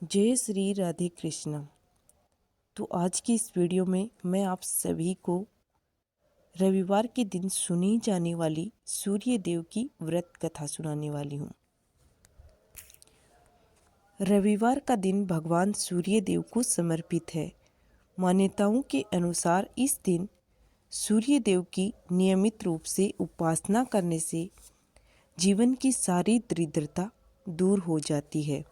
जय श्री राधे कृष्ण। तो आज की इस वीडियो में मैं आप सभी को रविवार के दिन सुनी जाने वाली सूर्य देव की व्रत कथा सुनाने वाली हूँ। रविवार का दिन भगवान सूर्य देव को समर्पित है। मान्यताओं के अनुसार इस दिन सूर्य देव की नियमित रूप से उपासना करने से जीवन की सारी दरिद्रता दूर हो जाती है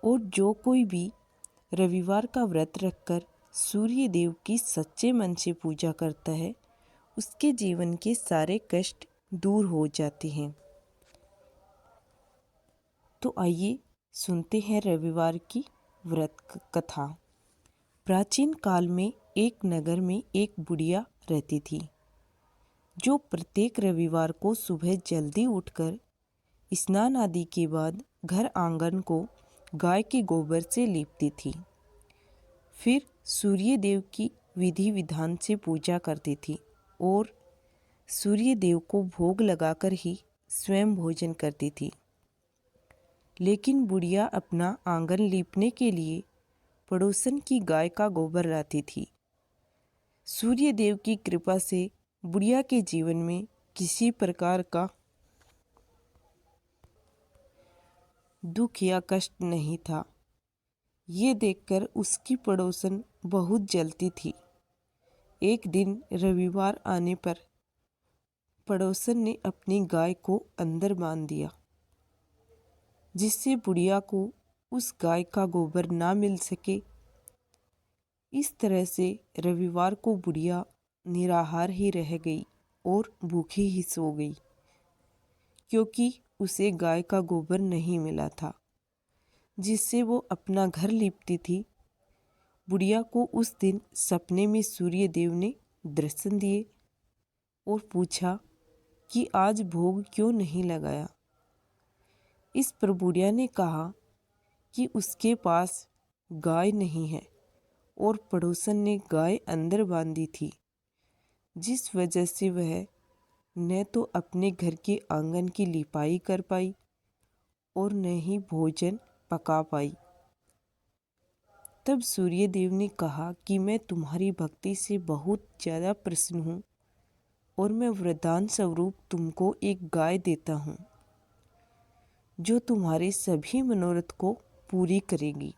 और जो कोई भी रविवार का व्रत रखकर सूर्य देव की सच्चे मन से पूजा करता है, उसके जीवन के सारे कष्ट दूर हो जाते हैं। तो आइए सुनते हैं रविवार की व्रत कथा। प्राचीन काल में एक नगर में एक बुढ़िया रहती थी, जो प्रत्येक रविवार को सुबह जल्दी उठकर स्नान आदि के बाद घर आंगन को गाय के गोबर से लीपती थी। फिर सूर्य देव की विधि विधान से पूजा करती थी और सूर्य देव को भोग लगाकर ही स्वयं भोजन करती थी। लेकिन बुढ़िया अपना आंगन लीपने के लिए पड़ोसन की गाय का गोबर लाती थी। सूर्य देव की कृपा से बुढ़िया के जीवन में किसी प्रकार का दुख या कष्ट नहीं था। ये देखकर उसकी पड़ोसन बहुत जलती थी। एक दिन रविवार आने पर पड़ोसन ने अपनी गाय को अंदर बांध दिया, जिससे बुढ़िया को उस गाय का गोबर ना मिल सके। इस तरह से रविवार को बुढ़िया निराहार ही रह गई और भूखी ही सो गई, क्योंकि उसे गाय का गोबर नहीं मिला था जिससे वो अपना घर लीपती थी। बुढ़िया को उस दिन सपने में सूर्य देव ने दर्शन दिए और पूछा कि आज भोग क्यों नहीं लगाया। इस पर बुढ़िया ने कहा कि उसके पास गाय नहीं है और पड़ोसन ने गाय अंदर बांधी थी, जिस वजह से वह न तो अपने घर के आंगन की लिपाई कर पाई और न ही भोजन पका पाई। तब सूर्य देव ने कहा कि मैं तुम्हारी भक्ति से बहुत ज़्यादा प्रसन्न हूँ और मैं वरदान स्वरूप तुमको एक गाय देता हूँ, जो तुम्हारे सभी मनोरथ को पूरी करेगी।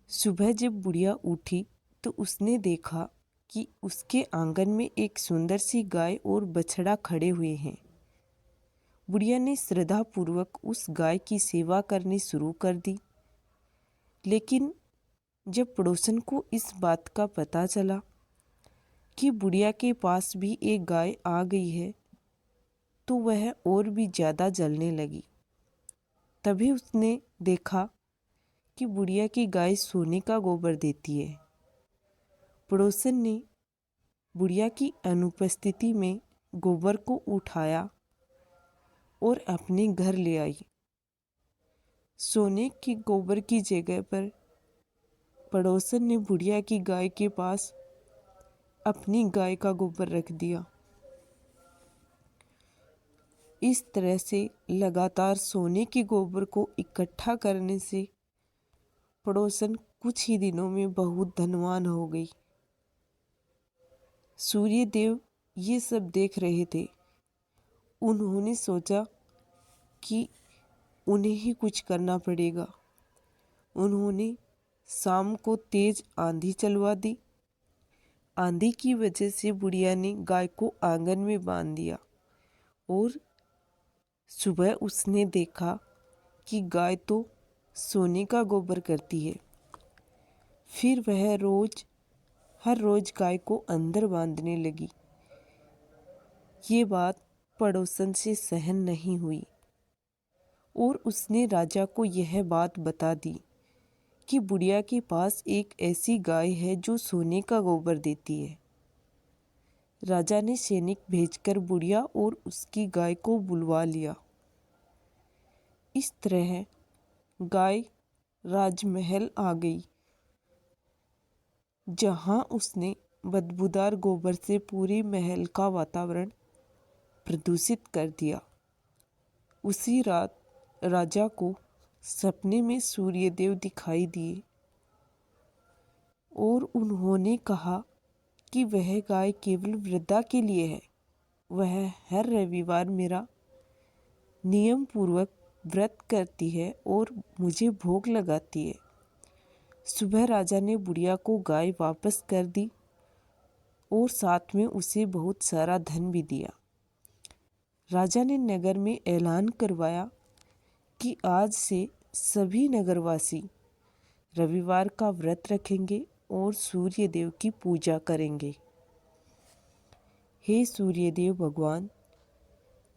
सुबह जब बुढ़िया उठी तो उसने देखा कि उसके आंगन में एक सुंदर सी गाय और बछड़ा खड़े हुए हैं। बुढ़िया ने श्रद्धापूर्वक उस गाय की सेवा करनी शुरू कर दी। लेकिन जब पड़ोसन को इस बात का पता चला कि बुढ़िया के पास भी एक गाय आ गई है, तो वह और भी ज़्यादा जलने लगी। तभी उसने देखा कि बुढ़िया की गाय सोने का गोबर देती है। पड़ोसन ने बुढ़िया की अनुपस्थिति में गोबर को उठाया और अपने घर ले आई। सोने के गोबर की जगह पर पड़ोसन ने बुढ़िया की गाय के पास अपनी गाय का गोबर रख दिया। इस तरह से लगातार सोने के गोबर को इकट्ठा करने से पड़ोसन कुछ ही दिनों में बहुत धनवान हो गई। सूर्य देव ये सब देख रहे थे। उन्होंने सोचा कि उन्हें ही कुछ करना पड़ेगा। उन्होंने शाम को तेज आंधी चलवा दी। आंधी की वजह से बुढ़िया ने गाय को आंगन में बांध दिया और सुबह उसने देखा कि गाय तो सोने का गोबर करती है। फिर वह हर रोज गाय को अंदर बांधने लगी। ये बात पड़ोसन से सहन नहीं हुई और उसने राजा को यह बात बता दी कि बुढ़िया के पास एक ऐसी गाय है जो सोने का गोबर देती है। राजा ने सैनिक भेजकर बुढ़िया और उसकी गाय को बुलवा लिया। इस तरह गाय राजमहल आ गई, जहां उसने बदबूदार गोबर से पूरे महल का वातावरण प्रदूषित कर दिया। उसी रात राजा को सपने में सूर्यदेव दिखाई दिए और उन्होंने कहा कि वह गाय केवल वृद्धा के लिए है। वह हर रविवार मेरा नियम पूर्वक व्रत करती है और मुझे भोग लगाती है। सुबह राजा ने बुढ़िया को गाय वापस कर दी और साथ में उसे बहुत सारा धन भी दिया। राजा ने नगर में ऐलान करवाया कि आज से सभी नगरवासी रविवार का व्रत रखेंगे और सूर्यदेव की पूजा करेंगे। हे सूर्यदेव भगवान,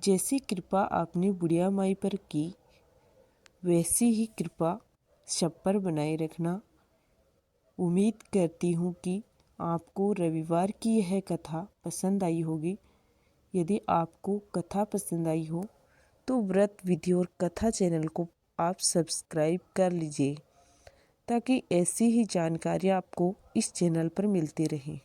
जैसी कृपा आपने बुढ़िया माई पर की, वैसी ही कृपा सब पर बनाए रखना। उम्मीद करती हूँ कि आपको रविवार की यह कथा पसंद आई होगी। यदि आपको कथा पसंद आई हो तो व्रत विधि और कथा चैनल को आप सब्सक्राइब कर लीजिए ताकि ऐसी ही जानकारी आपको इस चैनल पर मिलती रहे।